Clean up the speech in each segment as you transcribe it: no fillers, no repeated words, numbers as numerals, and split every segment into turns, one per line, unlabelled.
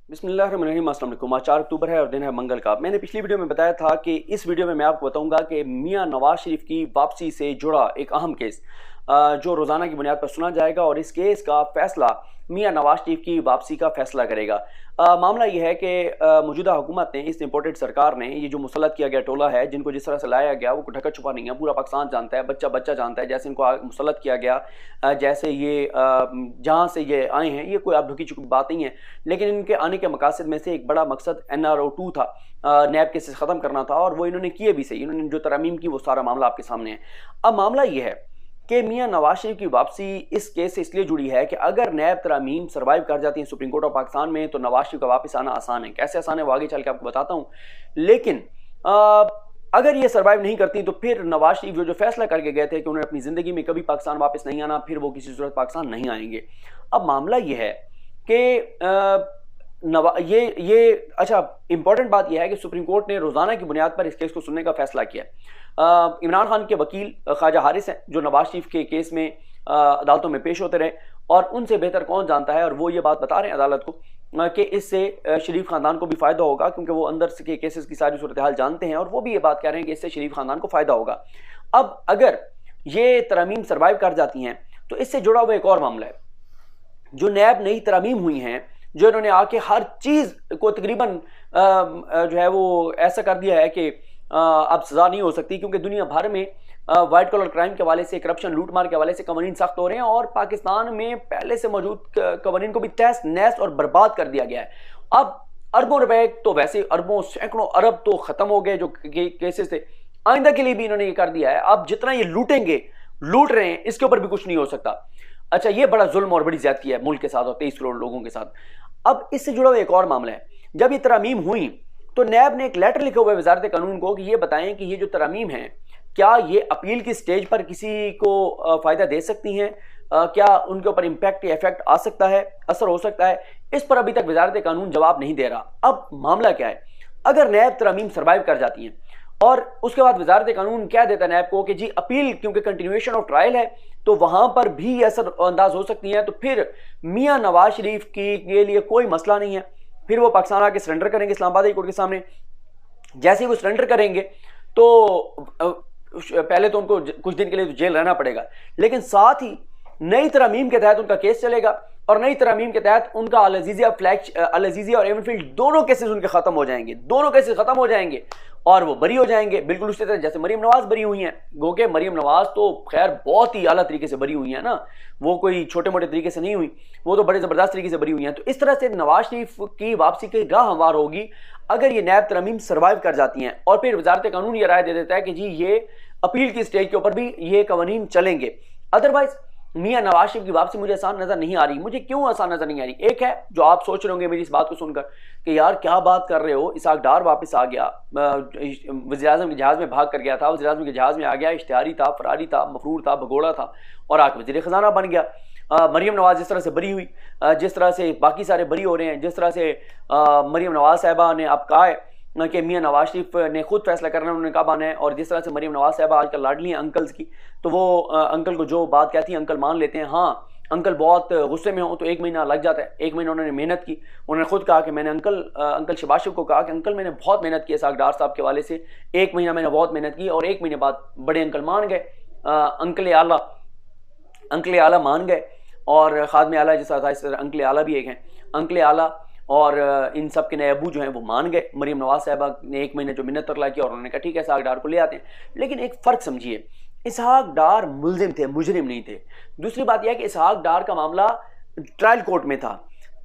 बिस्मिल्लाहिर्रहमानिर्रहीम। अस्सलाम वालेकुम। आज 4 अक्टूबर है और दिन है मंगल का। मैंने पिछली वीडियो में बताया था कि इस वीडियो में मैं आपको बताऊंगा कि मियां नवाज शरीफ की वापसी से जुड़ा एक अहम केस जो रोज़ाना की बुनियाद पर सुना जाएगा और इस केस का फैसला मियां नवाज शरीफ की वापसी का फैसला करेगा। मामला यह है कि मौजूदा हुकूमत ने, इस इम्पोर्टेड सरकार ने, ये जो मुसल्लत किया गया टोला है जिनको जिस तरह से लाया गया वो ढका छुपा नहीं है, पूरा पाकिस्तान जानता है, बच्चा बच्चा जानता है जैसे इनको मुसल्लत किया गया, जैसे ये जहाँ से ये आए हैं, ये कोई अब ढुकी छुपी बात नहीं है। लेकिन इनके आने के मकासद में से एक बड़ा मकसद NRO 2 था, नैब केसेस ख़त्म करना था और वो इन्होंने किए भी सही। इन्होंने जो तरमीम की वो सारा मामला आपके सामने है। अब मामला ये है कि मियां नवाज शरीफ की वापसी इस केस से इसलिए जुड़ी है कि अगर नैब तरामीम सर्वाइव कर जाती हैं सुप्रीम कोर्ट ऑफ पाकिस्तान में तो नवाज शरीफ का वापस आना आसान है। कैसे आसान है वो आगे चल के आपको बताता हूँ। लेकिन अगर ये सर्वाइव नहीं करती तो फिर नवाज शरीफ जो फैसला करके गए थे कि उन्हें अपनी ज़िंदगी में कभी पाकिस्तान वापस नहीं आना, फिर वो किसी सूरत पाकिस्तान नहीं आएंगे। अब मामला ये है कि अच्छा, इंपॉर्टेंट बात यह है कि सुप्रीम कोर्ट ने रोज़ाना की बुनियाद पर इस केस को सुनने का फैसला किया। इमरान खान के वकील ख्वाजा हारिस हैं जो नवाज शरीफ के केस में अदालतों में पेश होते रहे और उनसे बेहतर कौन जानता है, और वो ये बात बता रहे हैं अदालत को कि इससे शरीफ खानदान को भी फ़ायदा होगा क्योंकि वो अंदर के केसेस की सारी सूरत हाल जानते हैं, और वो भी ये बात कह रहे हैं कि इससे शरीफ खानदान को फ़ायदा होगा। अब अगर ये तरमीम सर्वाइव कर जाती हैं तो इससे जुड़ा हुआ एक और मामला है। जो नैब नई तरमीम हुई हैं, जो इन्होंने आके हर चीज़ को तकरीबन जो है वो ऐसा कर दिया है कि अब सज़ा नहीं हो सकती, क्योंकि दुनिया भर में वाइट कॉलर क्राइम के हवाले से, करप्शन लूट मार के हवाले से कवानीन सख्त हो रहे हैं और पाकिस्तान में पहले से मौजूद कवानीन को भी तहस नहस और बर्बाद कर दिया गया है। अब अरबों रुपए तो वैसे अरबों सैकड़ों अरब तो ख़त्म हो गए जो केसेस थे, आइंदा के लिए भी इन्होंने ये कर दिया है। अब जितना ये लूटेंगे, लूट रहे हैं, इसके ऊपर भी कुछ नहीं हो सकता। अच्छा, ये बड़ा जुल्म और बड़ी ज्यादती है मुल्क के साथ और 23 करोड़ लोगों के साथ। अब इससे जुड़ा हुआ एक और मामला है। जब ये तरमीम हुई तो नैब ने एक लेटर लिखा हुआ है वजारत कानून को कि ये बताएं कि ये जो तरमीम है क्या ये अपील की स्टेज पर किसी को फ़ायदा दे सकती हैं, क्या उनके ऊपर इम्पैक्ट या इफेक्ट आ सकता है, असर हो सकता है। इस पर अभी तक वजारत कानून जवाब नहीं दे रहा। अब मामला क्या है, अगर नैब तरमीम सर्वाइव कर जाती हैं और उसके बाद वजारत कानून क्या देता है नैब को कि जी अपील, क्योंकि कंटिन्यूएशन ऑफ ट्रायल है तो वहां पर भी असर अंदाज हो सकती है, तो फिर मियां नवाज शरीफ के लिए कोई मसला नहीं है, फिर वो पाकिस्तान आके सरेंडर करेंगे इस्लामाबाद हाई कोर्ट के सामने। जैसे ही वो सरेंडर करेंगे तो पहले तो उनको कुछ दिन के लिए तो जेल रहना पड़ेगा, लेकिन साथ ही नई तरमीम के तहत उनका केस चलेगा और नई तरमीम के तहत उनका अल अजीजिया और एवनफील्ड दोनों केसेस उनके खत्म हो जाएंगे, दोनों केसेस खत्म हो जाएंगे और वो बरी हो जाएंगे, बिल्कुल उसी तरह जैसे मरीम नवाज बरी हुई हैं। गो के मरीम नवाज तो खैर बहुत ही आला तरीके से बरी हुई है ना, वो कोई छोटे मोटे तरीके से नहीं हुई, वो तो बड़े ज़बरदस्त तरीके से बरी हुई हैं। तो इस तरह से नवाज शरीफ की वापसी की राह हमवार होगी अगर ये नैब तरमीम सर्वाइव कर जाती हैं और फिर वजारत कानून ये राय दे देता है कि जी ये अपील की स्टेज के ऊपर भी ये कवानीन चलेंगे। अदरवाइज मियां नवाज शरीफ की वापसी मुझे आसान नजर नहीं आ रही। मुझे क्यों आसान नजर नहीं आ रही? एक है जो आप सोच रहे होंगे मेरी इस बात को सुनकर कि यार क्या बात कर रहे हो, इसहाक डार वापस आ गया, वज़ीर-ए-आज़म के जहाज में भाग कर गया था, वज़ीर-ए-आज़म के जहाज में आ गया, इश्तिहारी था, फरारी था, मफरूर था, भगोड़ा था और आके वज़ीर ख़जाना बन गया। मरीम नवाज जिस तरह से बरी हुई, जिस तरह से बाकी सारे बरी हो रहे हैं, जिस तरह से मरीम नवाज साहिबा ने अब कहा है कि मियां नवाज शरीफ ने खुद फैसला करना उन्होंने कहा आना है, और जिस तरह से मरीम नवाज साहिबा आजकल लाडली हैं अंकल्स की, तो वो अंकल को जो बात कहती हैं अंकल मान लेते हैं। हाँ, अंकल बहुत गुस्से में हो तो 1 महीना लग जाता है। 1 महीना उन्होंने मेहनत की, उन्होंने खुद कहा कि मैंने अंकल शहबाज शरीफ को कहा कि अंकल मैंने बहुत मेहनत की इसहाक डार साहब के वाले से, 1 महीना मैंने बहुत मेहनत की, और 1 महीने बाद बड़े अंकल मान गए, अंकल आला मान गए, और खादम आला जिस तरह था इस तरह अंकल आला भी एक हैं, अंकल आला और इन सब के नए अबू जो हैं वो मान गए। मरीम नवाज साहिबा ने 1 महीने जो मिन्नत तरला किया और उन्होंने कहा ठीक है इसहाक डार को ले आते हैं। लेकिन एक फ़र्क समझिए, इसहाक डार मुल्जिम थे, मुजरिम नहीं थे। दूसरी बात यह है कि इसहाक डार का मामला ट्रायल कोर्ट में था,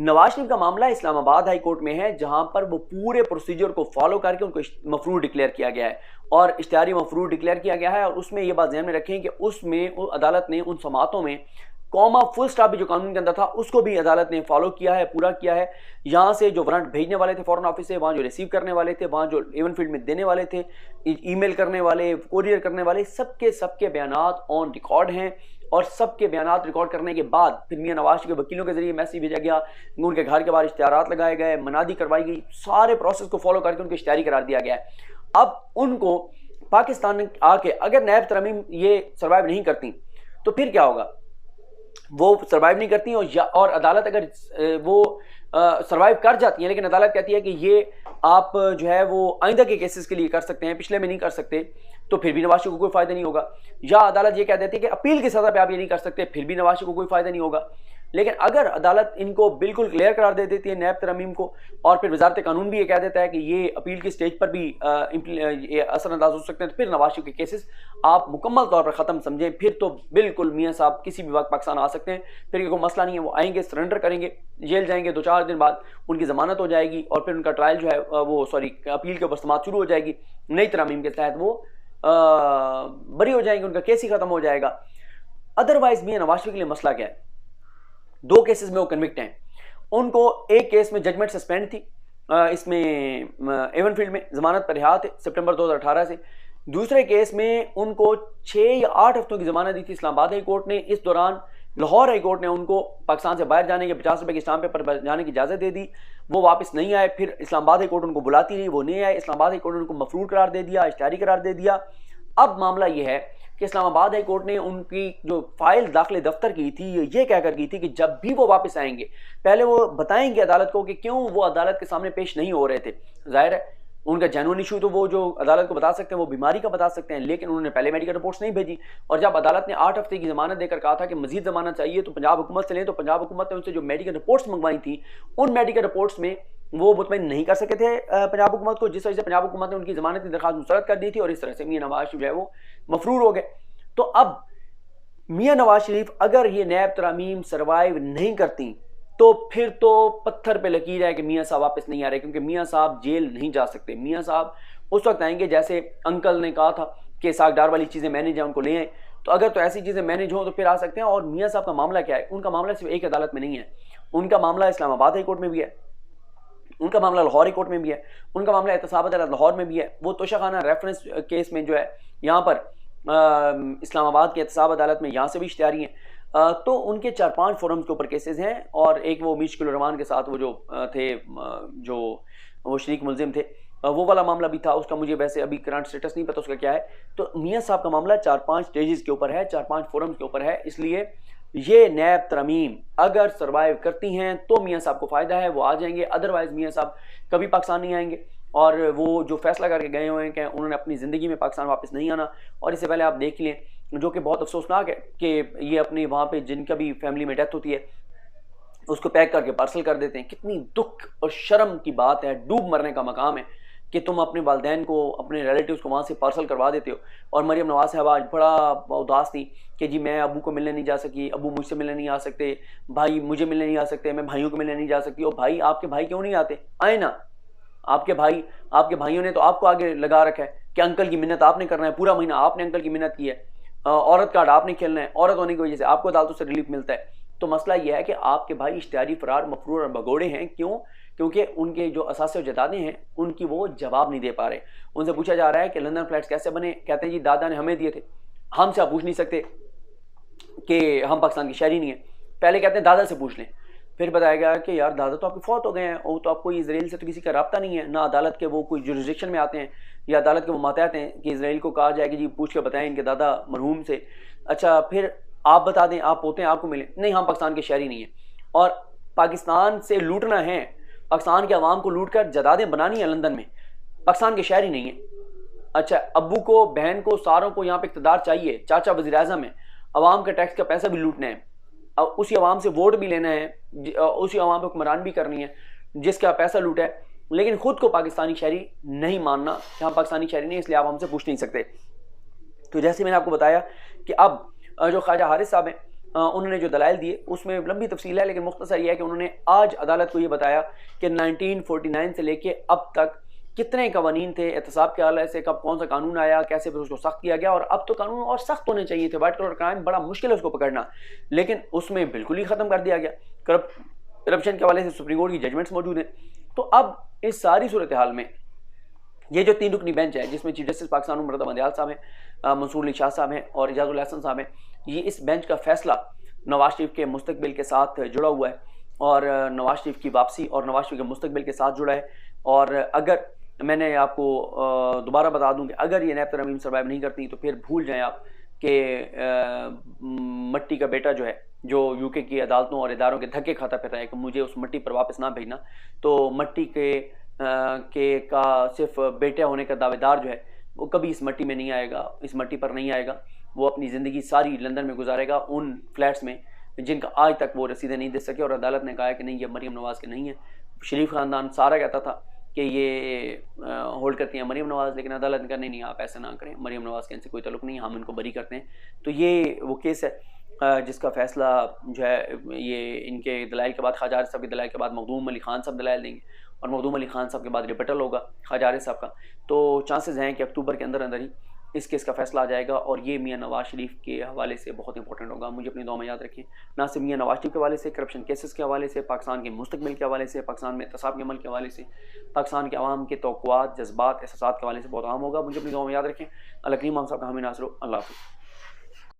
नवाज शरीफ का मामला इस्लामाबाद हाई कोर्ट में है, जहां पर वो पूरे प्रोसीजर को फॉलो करके उनको मफरूर डिक्लेयर किया गया है और इश्तिहारी मफरूर डिक्लेयर किया गया है। और उसमें ये बात ध्यान में रखें कि उसमें अदालत ने उन समातों में कॉमा फुल स्टॉप भी जो कानून के अंदर था उसको भी अदालत ने फॉलो किया है, पूरा किया है। यहाँ से जो वारंट भेजने वाले थे फॉरेन ऑफिस से, वहाँ जो रिसीव करने वाले थे, वहाँ जो एवन फील्ड में देने वाले थे, ईमेल करने वाले, कोरियर करने वाले, सबके बयानात ऑन रिकॉर्ड हैं। और सबके बयानात रिकॉर्ड करने के बाद फिर मियां नवाज के वकीलों के जरिए मैसेज भेजा गया, उनके घर के बाहर इश्तिहारात लगाए गए, मनादी करवाई गई, सारे प्रोसेस को फॉलो करके उनको इश्तिहारी करार दिया गया है। अब उनको पाकिस्तान आके अगर नैब तरमीम ये सर्वाइव नहीं करती तो फिर क्या होगा? वो सर्वाइव नहीं करती और अदालत अगर वो सर्वाइव कर जाती हैं, लेकिन अदालत कहती है कि ये आप जो है वो आइंदा के केसेस के लिए कर सकते हैं, पिछले में नहीं कर सकते, तो फिर भी नवाज शरीफ को कोई फायदा नहीं होगा। या अदालत ये कह देती है कि अपील की सतह पे आप ये नहीं कर सकते, फिर भी नवाज शरीफ को कोई फायदा नहीं होगा। लेकिन अगर अदालत इनको बिल्कुल क्लियर करार दे देती है नैब तरमीम को, और फिर वजारत कानून भी ये कह देता है कि ये अपील की स्टेज पर भी असरअंदाज हो सकते हैं, तो फिर नवाज शरीफ के केसेस आप मुकम्मल तौर पर ख़त्म समझें। फिर तो बिल्कुल मियाँ साहब किसी भी वक्त पाकिस्तान आ सकते हैं, फिर कोई मसला नहीं है। वो आएंगे, सरेंडर करेंगे, जेल जाएंगे, 2-4 दिन बाद उनकी ज़मानत हो जाएगी, और फिर उनका ट्रायल जो है वो अपील के ऊपर समाअत शुरू हो जाएगी। नई तरमीम के तहत वो बरी हो जाएंगे, उनका केस ही ख़त्म हो जाएगा। अदरवाइज मियाँ नवाज शरीफ के लिए मसला क्या है? 2 केसेस में वो कन्विक्ट हैं। उनको एक केस में जजमेंट सस्पेंड थी, इसमें एवनफील्ड में जमानत पर रिहा थे सितंबर 2018 से। दूसरे केस में उनको 6 या 8 हफ्तों की जमानत दी थी इस्लामाबाद हाई कोर्ट ने। इस दौरान लाहौर हाई कोर्ट ने उनको पाकिस्तान से बाहर जाने के 50 रुपए के स्टाम्प पेपर पर जाने की इजाज़त दे दी। वो वापस नहीं आए। फिर इस्लामाबाद हाई कोर्ट उनको बुलाती रही, वो नहीं आए। इस्लामाबाद हाई कोर्ट ने उनको मफरूर करार दे दिया, इश्तिहारी करार दे दिया। अब मामला ये है कि इस्लामाबाद हाई कोर्ट ने उनकी जो फाइल दाखिले दफ्तर की थी ये कहकर की थी कि जब भी वो वापस आएंगे पहले वो बताएंगे अदालत को कि क्यों वो अदालत के सामने पेश नहीं हो रहे थे। जाहिर है उनका जेन्युइन इशू तो वो जो अदालत को बता सकते हैं, वो बीमारी का बता सकते हैं, लेकिन उन्होंने पहले मेडिकल रिपोर्ट्स नहीं भेजी। और जब अदालत ने 8 हफ्ते की जमानत देकर कहा था कि मजीद जमानत चाहिए तो पंजाब हुकूमत से लें, तो पंजाब हुकूमत ने उनसे जो मेडिकल रिपोर्ट्स मंगवाई थी उन मेडिकल रिपोर्ट्स में वो मुतमईन नहीं कर सके थे पंजाब हुकूमत को, जिस वजह से पंजाब हुकूमत ने उनकी जमानत की दरखास्त मुस्तरद कर दी थी, और इस तरह से मियां नवाज शरीफ जो है वो मफरूर हो गए। तो अब मियां नवाज शरीफ अगर ये नैब तरामीम सर्वाइव नहीं करती तो फिर तो पत्थर पे लकीर है कि मियां साहब वापस नहीं आ रहे, क्योंकि मियां साहब जेल नहीं जा सकते। मियां साहब उस वक्त आएंगे जैसे अंकल ने कहा था कि सागदार वाली चीज़ें मैनेज है, उनको ले आए। तो अगर तो ऐसी चीज़ें मैनेज हो तो फिर आ सकते हैं। और मियां साहब का मामला क्या है? उनका मामला सिर्फ एक अदालत में नहीं है, उनका मामला इस्लामाबाद हाई कोर्ट में भी है, उनका मामला लाहौर हाई कोर्ट में भी है, उनका मामला एहतसाब अदालत लाहौर में भी है। वो तोशाखाना रेफरेंस केस में जो है यहाँ पर इस्लामाबाद की एहतसाब अदालत में यहाँ से भी इश्तिहारी हैं। तो उनके 4-5 फोरम्स के ऊपर केसेस हैं। और एक वो मुश्किल रहमान के साथ वो जो थे जो वो शरीक मुलजिम थे, वो वाला मामला भी था। उसका मुझे वैसे अभी करंट स्टेटस नहीं पता उसका क्या है। तो मियां साहब का मामला 4-5 स्टेजेस के ऊपर है, 4-5 फोरम्स के ऊपर है। इसलिए ये नैब तरमीम अगर सर्वाइव करती हैं तो मियां साहब को फ़ायदा है, वो आ जाएंगे। अदरवाइज मियां साहब कभी पाकिस्तान नहीं आएंगे। और वो जो फैसला करके गए हुए हैं कि उन्होंने अपनी ज़िंदगी में पाकिस्तान वापस नहीं आना। और इससे पहले आप देख लें, जो कि बहुत अफसोसनाक है कि ये अपनी वहाँ पे जिनका भी फैमिली में डेथ होती है उसको पैक करके पार्सल कर देते हैं। कितनी दुख और शर्म की बात है, डूब मरने का मकाम है कि तुम अपने वालिदैन को, अपने रिलेटिव्स को वहाँ से पार्सल करवा देते हो। और मरियम नवाज साहब आज बड़ा उदास थी कि जी मैं अबू को मिलने नहीं जा सकी, अबू मुझसे मिलने नहीं आ सकते, भाई मुझे मिलने नहीं आ सकते, मैं भाइयों को मिलने नहीं जा सकती। और भाई आपके भाई क्यों नहीं आते? आए ना। आपके भाइयों ने तो आपको आगे लगा रखा है कि अंकल की मिन्नत आपने करना है, पूरा महीना आपने अंकल की मिन्नत की है, औरत कार्ड आपने खेलना है, औरत होने की वजह से आपको अदालतों से रिलीफ मिलता है। तो मसला यह है कि आपके भाई इश्तिहारी, फरार, मफरूर और भगोड़े हैं। क्यों? क्योंकि उनके जो असासे और जदादे हैं उनकी वो जवाब नहीं दे पा रहे। उनसे पूछा जा रहा है कि लंदन फ्लैट्स कैसे बने, कहते हैं जी दादा ने हमें दिए थे, हमसे आप पूछ नहीं सकते कि हम पाकिस्तान की शहरी नहीं है। पहले कहते हैं दादा से पूछ लें, फिर बताया गया कि यार दादा तो आपके फौत हो गए हैं, और तो आपको इसराइल से तो किसी का रब्ता नहीं है, ना अदालत के वो कोई जुरिस्डिक्शन में आते हैं या अदालत के वो मातहत हैं कि इसराइल को कहा जाए कि जी पूछ के बताएं इनके दादा मरहूम से। अच्छा फिर आप बता दें, आप पोते हैं आपको मिले, नहीं हम पाकिस्तान के शहरी नहीं है। और पाकिस्तान से लूटना है, पाकिस्तान के अवाम को लूट कर जदादें बनानी है लंदन में, पाकिस्तान के शहरी नहीं है। अच्छा अब्बू को, बहन को, सारों को यहाँ पे इक़्तिदार चाहिए, चाचा वज़ीर आज़म है, अवाम का टैक्स का पैसा भी लूटना है, उसी अवाम से वोट भी लेना है, उसी अवाम पर हुक्मरान भी करनी है जिसका पैसा लूटा है, लेकिन खुद को पाकिस्तानी शहरी नहीं मानना कि हम पाकिस्तानी शहरी नहीं, इसलिए आप हमसे पूछ नहीं सकते। तो जैसे मैंने आपको बताया कि अब जो ख्वाजा हारिस साहब हैं उन्होंने जो दलाइल दिए उसमें लंबी तफसील है, लेकिन मुख्तसर यह है कि उन्होंने आज अदालत को ये बताया कि 1949 से लेके अब तक कितने कवानीन थे एहतसाब के हवाले से, कब कौन सा कानून आया, कैसे फिर उसको सख्त किया गया। और अब तो कानून और सख्त होने चाहिए थे। वाइट कलर क्राइम बड़ा मुश्किल है उसको पकड़ना, लेकिन उसमें बिल्कुल ही ख़त्म कर दिया गया। करप्शन के हवाले से सुप्रीम कोर्ट की जजमेंट्स मौजूद हैं। तो अब इस सारी सूरत हाल में ये जो 3 रुकनी बेंच है जिसमें चीफ जस्टिस पाकिस्तान मुर्तज़ा बंदियाल साहब हैं, मंसूर अली शाह साहब हैं और इजाज़ुल हसन साहब हैं, ये इस बेंच का फैसला नवाज शरीफ के मुस्तकबिल के साथ जुड़ा हुआ है और नवाज शरीफ की वापसी और नवाज शरीफ के मुस्तकबिल के साथ जुड़ा है। और अगर मैंने आपको दोबारा बता दूं कि अगर ये नैब तरमीम सर्वाइव नहीं करती तो फिर भूल जाएं आप कि मट्टी का बेटा जो है जो यूके की अदालतों और इदारों के धक्के खाता फिर रहा है कि मुझे उस मट्टी पर वापस ना भेजना, तो मट्टी के का सिर्फ बेटा होने का दावेदार जो है वो कभी इस मट्टी में नहीं आएगा, इस मट्टी पर नहीं आएगा। वो अपनी ज़िंदगी सारी लंदन में गुजारेगा उन फ्लैट्स में जिनका आज तक वो रसीदें नहीं दे सके। और अदालत ने कहा है कि नहीं, ये मरीम नवाज़ के नहीं है। शरीफ ख़ानदान सारा कहता था कि ये होल्ड करती हैं मरीम नवाज़, लेकिन अदालत ने कहा नहीं नहीं, आप ऐसा ना करें, मरीम नवाज़ के इनसे कोई ताल्लुक़ नहीं, हम इनको बरी करते हैं। तो ये वो केस है जिसका फ़ैसला जो है ये इनके दलाइल के बाद, ख्वाजा हारिस साहब के दलाइल के बाद मखदूम अली ख़ान साहब दलाइल देंगे और मखदूम अली ख़ान साहब के बाद रिपीटल होगा ख्वाजा हारिस साहब का। तो चांसेस हैं कि अक्टूबर के अंदर अंदर ही इस केस का फैसला आ जाएगा और ये मियां नवाज शरीफ के हवाले से बहुत इंपॉर्टेंट होगा। मुझे अपनी दुआ में याद रखें, ना सिर्फ मियां नवाज शरीफ के हवाले से, करप्शन केसेस के हवाले से, पाकिस्तान के मुस्तकबिल के हवाले से, पाकिस्तान में एहतसाब के अमल के हवाले से, पाकिस्तान के अवाम के तवक्कुआत, जज्बात, एहसासात के हवाले से बहुत अहम होगा। मुझे अपनी दुआ में याद रखें। अल्लाह करीम हम सब का हामी नासरो। अल्लाह हाफ़िज़।